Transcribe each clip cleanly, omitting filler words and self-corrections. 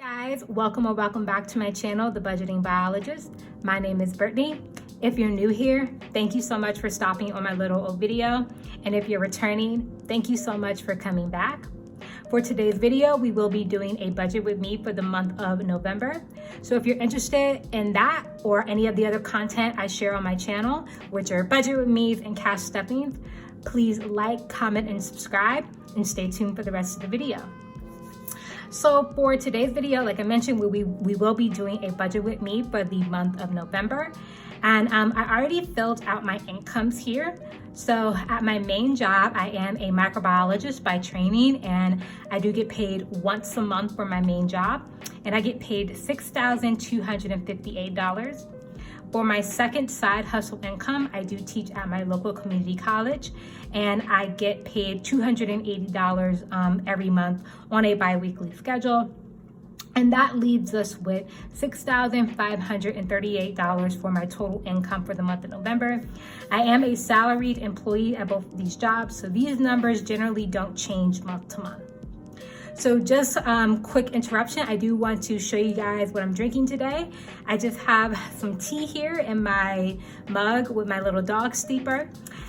Hi guys, welcome or welcome back to my channel, The Budgeting Biologist. My name is Brittany. If you're new here, thank you so much for stopping on my little old video. And if you're returning, thank you so much for coming back. For today's video, we will be doing a budget with me for the month of November. So if you're interested in that or any of the other content I share on my channel, which are budget with me's and cash stuffings, please like, comment, and subscribe, and stay tuned for the rest of the video. So for today's video, like I mentioned, we will be doing a budget with me for the month of November. And I already filled out my incomes here. So at my main job, I am a microbiologist by training, and I do get paid once a month for my main job. And I get paid $6,258. For my second side hustle income, I do teach at my local community college, and I get paid $280 every month on a bi-weekly schedule. And that leaves us with $6,538 for my total income for the month of November. I am a salaried employee at both of these jobs, so these numbers generally don't change month to month. So just quick interruption, I do want to show you guys what I'm drinking today. I just have some tea here in my mug with my little dog steeper.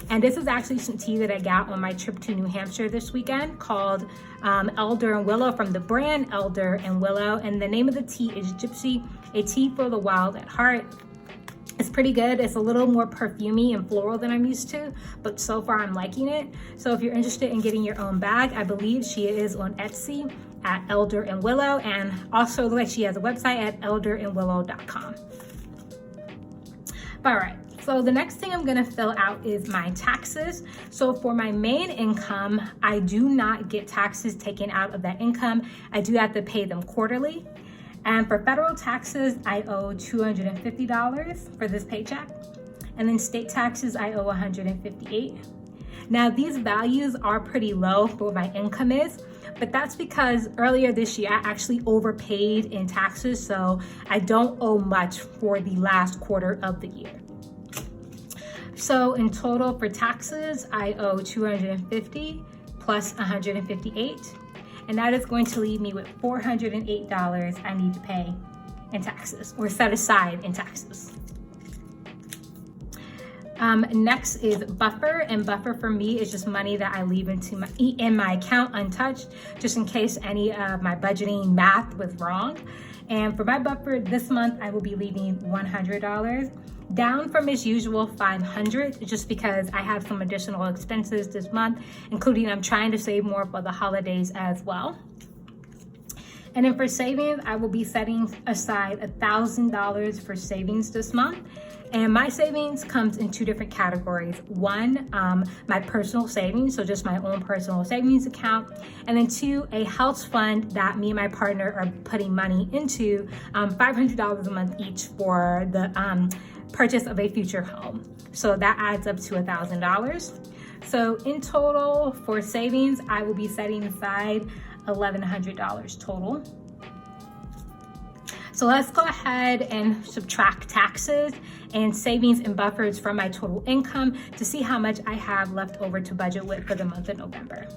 And this is actually some tea that I got on my trip to New Hampshire this weekend called Elder and Willow from the brand Elder and Willow. And the name of the tea is Gypsy, a tea for the wild at heart. It's pretty good. It's a little more perfumey and floral than I'm used to, but so far I'm liking it. So if you're interested in getting your own bag, I believe she is on Etsy at Elder and Willow, and also like she has a website at elderandwillow.com. All right. So the next thing I'm gonna fill out is my taxes. So for my main income, I do not get taxes taken out of that income. I do have to pay them quarterly. And for federal taxes, I owe $250 for this paycheck. And then state taxes, I owe $158. Now these values are pretty low for what my income is, but that's because earlier this year, I actually overpaid in taxes. So I don't owe much for the last quarter of the year. So in total for taxes, I owe $250 plus $158. And that is going to leave me with $408 I need to pay in taxes, or set aside in taxes. Next is buffer, and buffer for me is just money that I leave in my account untouched, just in case any of my budgeting math was wrong. And for my buffer this month, I will be leaving $100. Down from as usual $500, just because I have some additional expenses this month, including I'm trying to save more for the holidays as well. And then for savings, I will be setting aside $1,000 for savings this month. And my savings comes in two different categories. One, my personal savings, so just my own personal savings account. And then two, a house fund that me and my partner are putting money into, $500 a month each for the purchase of a future home. So that adds up to $1,000. So in total for savings, I will be setting aside $1,100 total. So let's go ahead and subtract taxes and savings and buffers from my total income to see how much I have left over to budget with for the month of November.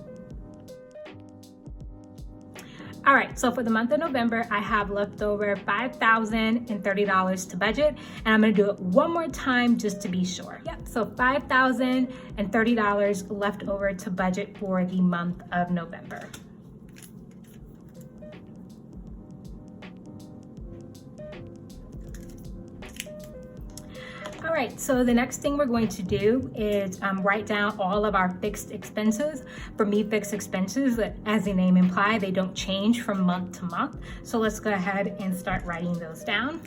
All right, so for the month of November, I have left over $5,030 to budget, and I'm gonna do it one more time just to be sure. Yep, so $5,030 left over to budget for the month of November. All right, so the next thing we're going to do is write down all of our fixed expenses. For me, fixed expenses, as the name implies, they don't change from month to month. So let's go ahead and start writing those down.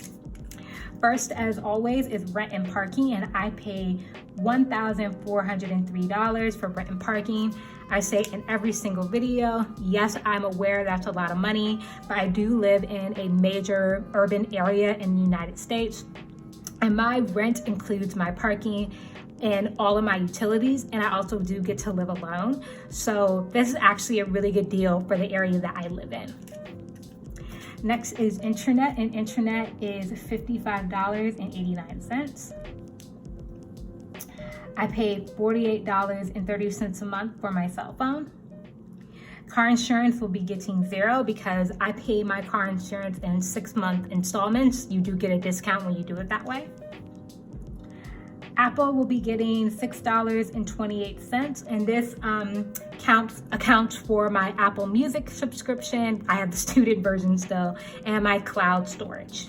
First, as always, is rent and parking, and I pay $1,403 for rent and parking. I say in every single video, yes, I'm aware that's a lot of money, but I do live in a major urban area in the United States. And my rent includes my parking and all of my utilities, and I also do get to live alone. So this is actually a really good deal for the area that I live in. Next is internet, and internet is $55.89. I pay $48.30 a month for my cell phone. Car insurance will be getting 0 because I pay my car insurance in 6-month installments. You do get a discount when you do it that way. Apple will be getting $6.28, and this accounts for my Apple Music subscription. I have the student version still, and my cloud storage.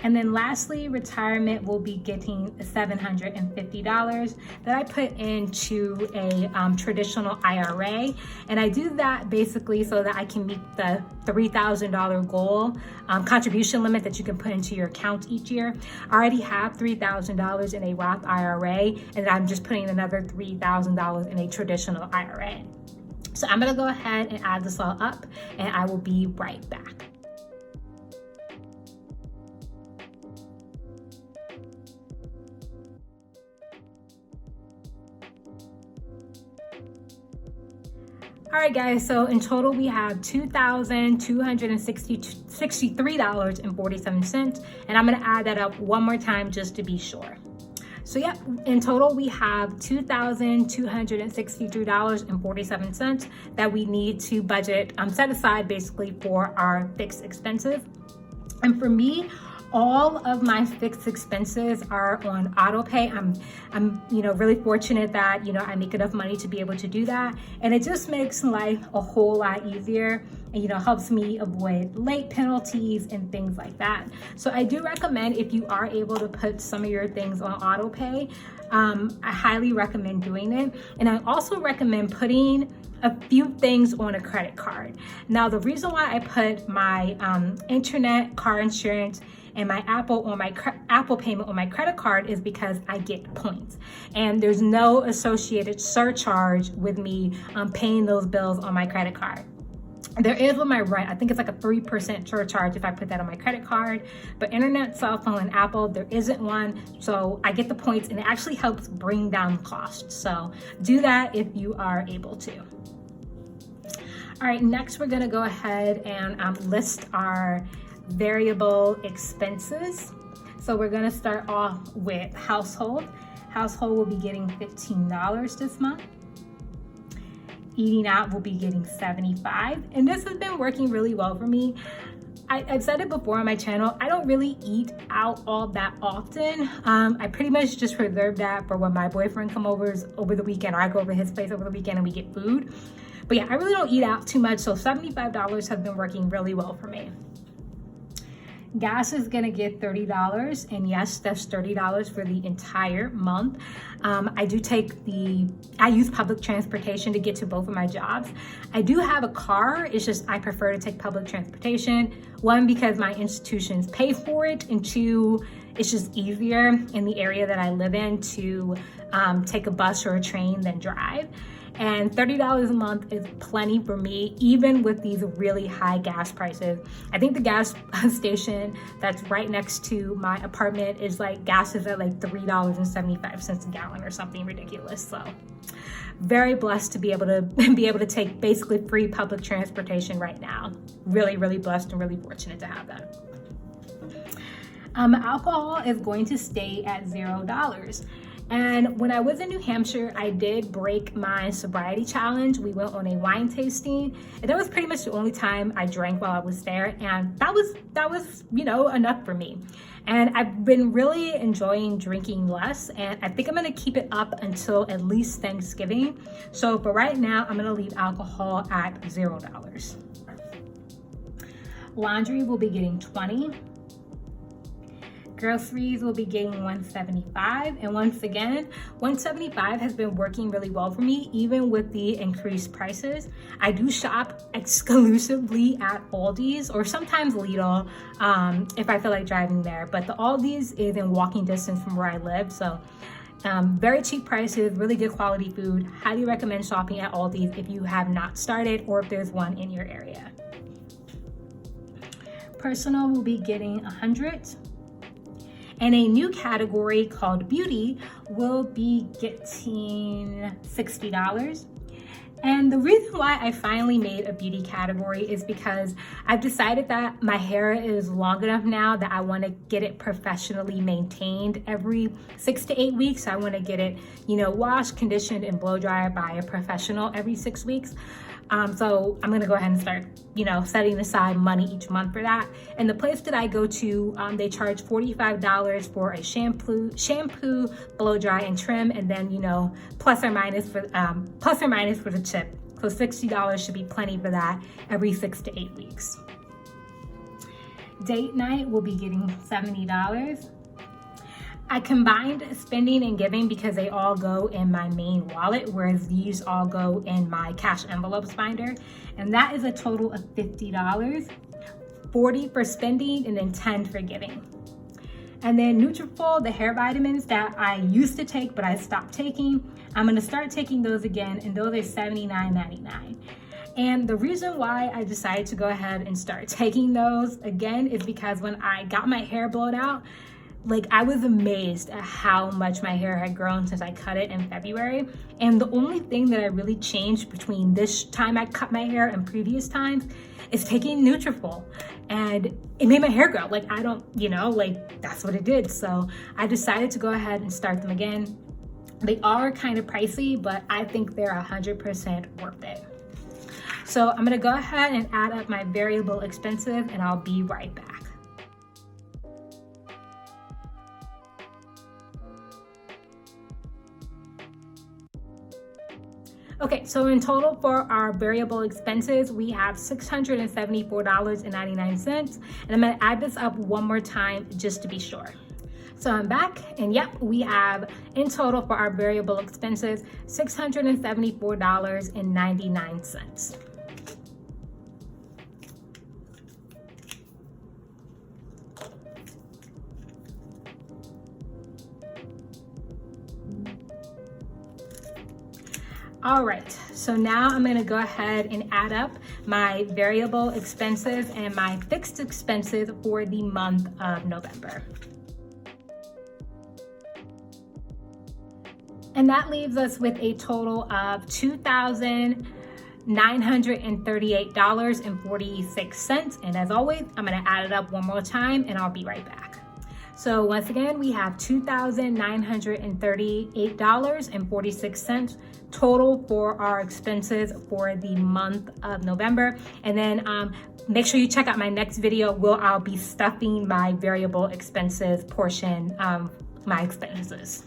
And then lastly, retirement will be getting $750 that I put into a traditional IRA. And I do that basically so that I can meet the $3,000 goal contribution limit that you can put into your account each year. I already have $3,000 in a Roth IRA, and I'm just putting another $3,000 in a traditional IRA. So I'm gonna go ahead and add this all up, and I will be right back. All right, guys, so in total we have $2,263.47, and I'm gonna add that up one more time just to be sure. So yeah, in total we have $2,263.47 that we need to budget, set aside basically for our fixed expenses. And for me, all of my fixed expenses are on auto pay. I'm really fortunate that, I make enough money to be able to do that. And it just makes life a whole lot easier and, helps me avoid late penalties and things like that. So I do recommend, if you are able to put some of your things on auto pay, I highly recommend doing it. And I also recommend putting a few things on a credit card. Now, the reason why I put my internet, car insurance, and my Apple payment on my credit card is because I get points, and there's no associated surcharge with me paying those bills on my credit card. There is with my rent. I think it's like a 3% surcharge if I put that on my credit card, but internet, cell phone, and Apple, there isn't one. So I get the points, and it actually helps bring down costs. So do that if you are able to. All right, next we're gonna go ahead and list our variable expenses. So we're gonna start off with household. Household will be getting $15 this month. Eating out will be getting $75. And this has been working really well for me. I've said it before on my channel, I don't really eat out all that often. I pretty much just reserve that for when my boyfriend comes over the weekend, or I go over to his place over the weekend and we get food. But yeah, I really don't eat out too much, so $75 has been working really well for me. Gas is gonna get $30, and yes, that's $30 for the entire month. I use public transportation to get to both of my jobs. I do have a car, it's just I prefer to take public transportation. One, because my institutions pay for it, and two, it's just easier in the area that I live in to take a bus or a train than drive. And $30 a month is plenty for me, even with these really high gas prices. I think the gas station that's right next to my apartment is gas is at $3.75 a gallon or something ridiculous. So very blessed to be able to take basically free public transportation right now. Really, really blessed and really fortunate to have that. Alcohol is going to stay at $0. And when I was in New Hampshire, I did break my sobriety challenge. We went on a wine tasting, and that was pretty much the only time I drank while I was there. And that was enough for me. And I've been really enjoying drinking less, and I think I'm gonna keep it up until at least Thanksgiving. So for right now, I'm gonna leave alcohol at $0. Laundry will be getting $20. Groceries will be getting $175, and once again, $175 has been working really well for me, even with the increased prices. I do shop exclusively at Aldi's or sometimes Lidl if I feel like driving there, but the Aldi's is in walking distance from where I live, so very cheap prices, really good quality food. Highly recommend shopping at Aldi's if you have not started or if there's one in your area. Personal will be getting $100. And a new category called beauty will be getting $60. And the reason why I finally made a beauty category is because I've decided that my hair is long enough now that I want to get it professionally maintained every 6 to 8 weeks. I want to get it, washed, conditioned, and blow dried by a professional every 6 weeks. So I'm gonna go ahead and start, setting aside money each month for that. And the place that I go to, they charge $45 for a shampoo, blow dry, and trim, and then plus or minus for the tip. So $60 should be plenty for that every 6 to 8 weeks. Date night will be getting $70. I combined spending and giving because they all go in my main wallet, whereas these all go in my cash envelopes binder. And that is a total of $50, $40 for spending, and then $10 for giving. And then Nutrafol, the hair vitamins that I used to take, but I stopped taking, I'm gonna start taking those again, and those are $79.99. And the reason why I decided to go ahead and start taking those again is because when I got my hair blown out, I was amazed at how much my hair had grown since I cut it in February. And the only thing that I really changed between this time I cut my hair and previous times is taking Nutrafol. And it made my hair grow. That's what it did. So I decided to go ahead and start them again. They are kind of pricey, but I think they're 100% worth it. So I'm gonna go ahead and add up my variable expenses, and I'll be right back. Okay, so in total for our variable expenses, we have $674.99. And I'm gonna add this up one more time just to be sure. So I'm back, and yep, we have in total for our variable expenses, $674.99. All right, so now I'm gonna go ahead and add up my variable expenses and my fixed expenses for the month of November. And that leaves us with a total of $2,938.46. And as always, I'm gonna add it up one more time and I'll be right back. So once again, we have $2,938.46 total for our expenses for the month of November. And then make sure you check out my next video where I'll be stuffing my variable expenses portion of my expenses.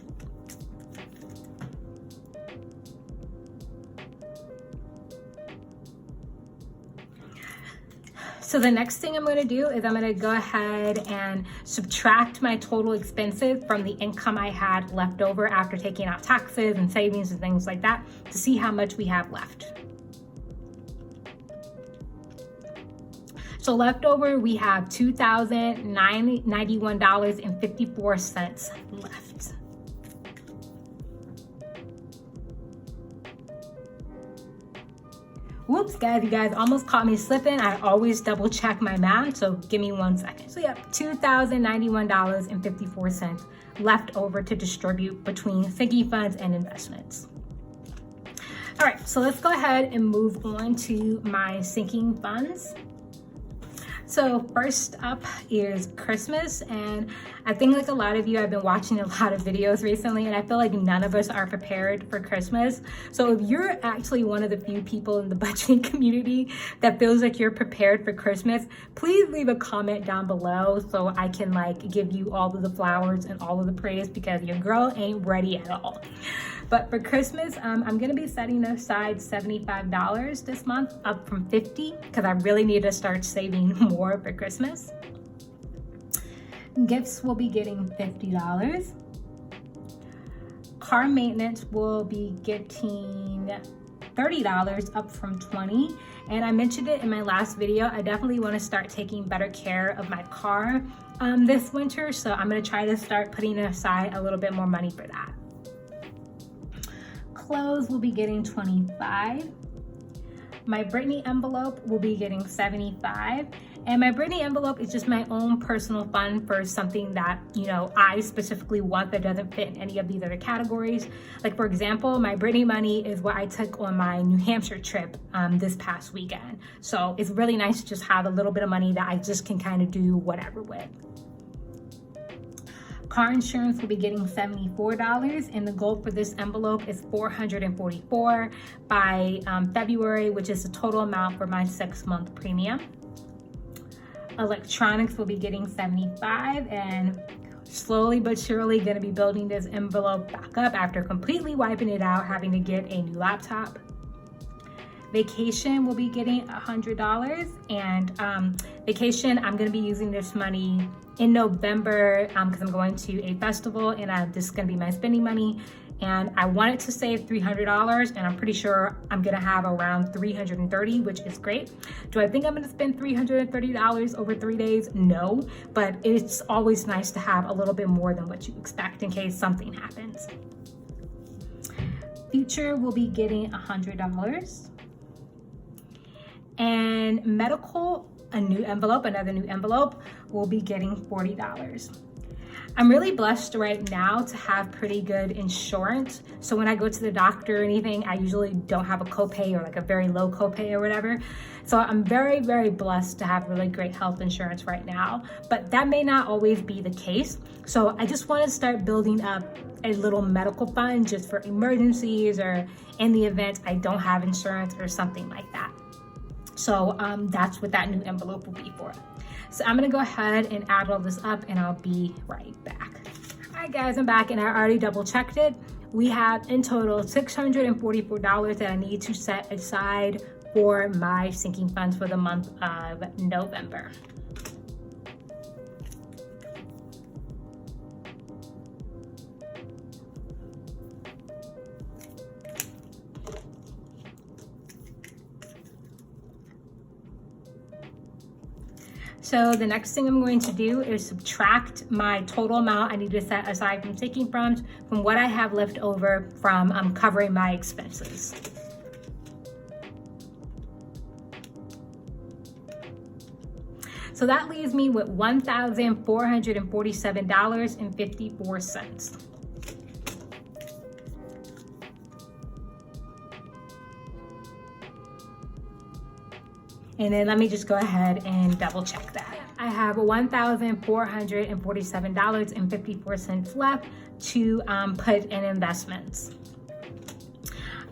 So the next thing I'm gonna do is I'm gonna go ahead and subtract my total expenses from the income I had left over after taking out taxes and savings and things like that to see how much we have left. So left over, we have $2,091.54 left. Whoops, guys, you guys almost caught me slipping. I always double check my math, so give me 1 second. So yeah, $2,091.54 left over to distribute between sinking funds and investments. All right, so let's go ahead and move on to my sinking funds. So first up is Christmas, and I think like a lot of you, I've been watching a lot of videos recently, and I feel like none of us are prepared for Christmas. So if you're actually one of the few people in the budgeting community that feels like you're prepared for Christmas, please leave a comment down below so I can give you all of the flowers and all of the praise, because your girl ain't ready at all. But for Christmas, I'm gonna be setting aside $75 this month, up from $50, because I really need to start saving more for Christmas. Gifts will be getting $50. Car maintenance will be getting $30, up from $20. And I mentioned it in my last video, I definitely want to start taking better care of my car this winter, so I'm gonna try to start putting aside a little bit more money for that. Clothes will be getting $25. My Brittany envelope will be getting $75. And my Brittany envelope is just my own personal fund for something that, I specifically want that doesn't fit in any of these other categories. Like for example, my Brittany money is what I took on my New Hampshire trip this past weekend. So it's really nice to just have a little bit of money that I just can kind of do whatever with. Car insurance will be getting $74, and the goal for this envelope is $444 by February, which is the total amount for my 6-month premium. Electronics will be getting $75, and slowly but surely going to be building this envelope back up after completely wiping it out, having to get a new laptop. Vacation will be getting $100, and vacation, I'm going to be using this money in November because I'm going to a festival, and this is going to be my spending money. And I wanted to save $300, and I'm pretty sure I'm going to have around $330, which is great. Do I think I'm going to spend $330 over 3 days? No, but it's always nice to have a little bit more than what you expect in case something happens. Future will be getting $100. And medical, another new envelope, will be getting $40. I'm really blessed right now to have pretty good insurance. So when I go to the doctor or anything, I usually don't have a copay or like a very low copay or whatever. So I'm very, very blessed to have really great health insurance right now, but that may not always be the case. So I just want to start building up a little medical fund just for emergencies or in the event I don't have insurance or something like that. So that's what that new envelope will be for. So I'm gonna go ahead and add all this up, and I'll be right back. All right guys, I'm back, and I already double checked it. We have in total $644 that I need to set aside for my sinking funds for the month of November. So the next thing I'm going to do is subtract my total amount I need to set aside from sinking funds from what I have left over from covering my expenses. So that leaves me with $1,447.54. And then let me just go ahead and double check that. I have $1,447.54 left to put in investments.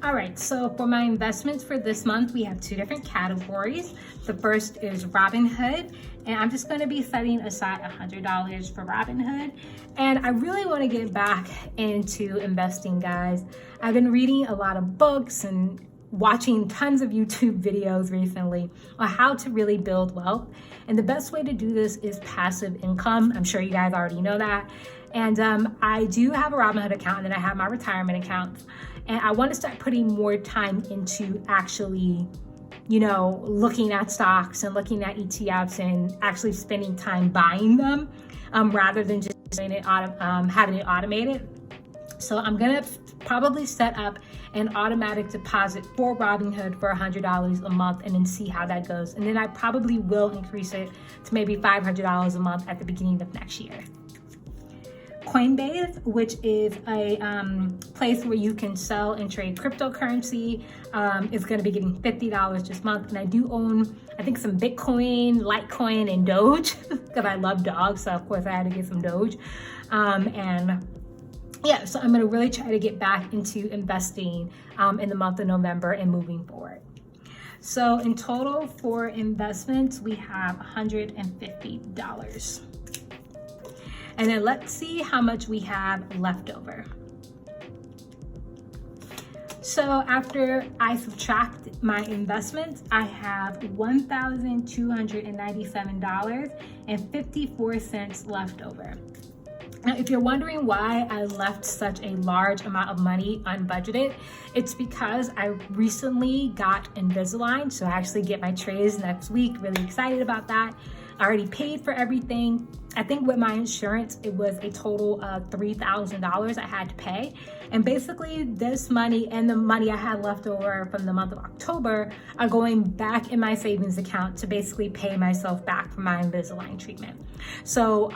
All right, so for my investments for this month, we have 2 different categories. The first is Robinhood, and I'm just gonna be setting aside $100 for Robinhood. And I really wanna get back into investing, guys. I've been reading a lot of books and watching tons of YouTube videos recently on how to really build wealth. And the best way to do this is passive income. I'm sure you guys already know that. And I do have a Robinhood account, and then I have my retirement accounts. And I want to start putting more time into actually, looking at stocks and looking at ETFs and actually spending time buying them rather than just doing it, having it automated. So I'm gonna probably set up an automatic deposit for Robinhood for $100 a month and then see how that goes. And then I probably will increase it to maybe $500 a month at the beginning of next year. Coinbase, which is a place where you can sell and trade cryptocurrency, is going to be getting $50 this month. And I do own, I think, some Bitcoin, Litecoin, and Doge because I love dogs. So of course I had to get some Doge. Yeah, so I'm going to really try to get back into investing in the month of November and moving forward. So in total for investments, we have $150. And then let's see how much we have left over. So after I subtract my investments, I have $1,297.54 left over. Now, if you're wondering why I left such a large amount of money unbudgeted, it's because I recently got Invisalign. So I actually get my trays next week. Really excited about that. I already paid for everything. I think with my insurance, it was a total of $3,000 I had to pay. And basically this money and the money I had left over from the month of October are going back in my savings account to basically pay myself back for my Invisalign treatment. So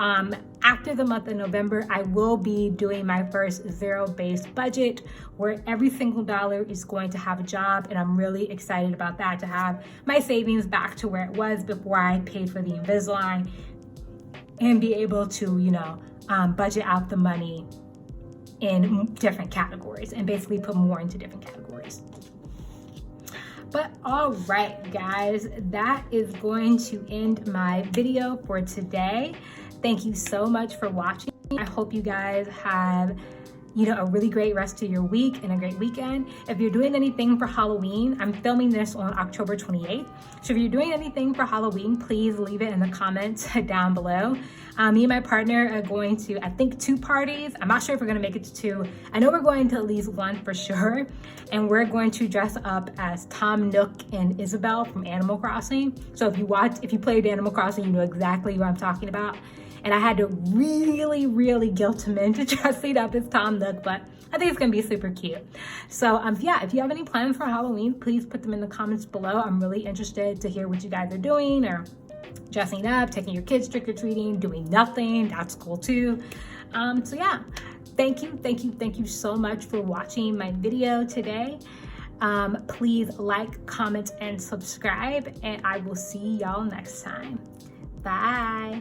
after the month of November, I will be doing my first zero-based budget where every single dollar is going to have a job. And I'm really excited about that, to have my savings back to where it was before I paid for the Invisalign and be able to, budget out the money in different categories and basically put more into different categories. But all right, guys, that is going to end my video for today. Thank you so much for watching. I hope you guys have a really great rest of your week and a great weekend. If you're doing anything for Halloween, I'm filming this on October 28th. So if you're doing anything for Halloween, please leave it in the comments down below. Me and my partner are going to, I think, 2 parties. I'm not sure if we're gonna make it to 2. I know we're going to at least 1 for sure. And we're going to dress up as Tom Nook and Isabel from Animal Crossing. So if you played Animal Crossing, you know exactly what I'm talking about. And I had to really guilt him into dressing up as Tom Nook, but I think it's gonna be super cute. So yeah, if you have any plans for Halloween, please put them in the comments below. I'm really interested to hear what you guys are doing, or dressing up, taking your kids trick-or-treating, doing nothing, that's cool too. So yeah, thank you so much for watching my video today. Please like, comment, and subscribe, and I will see y'all next time. Bye.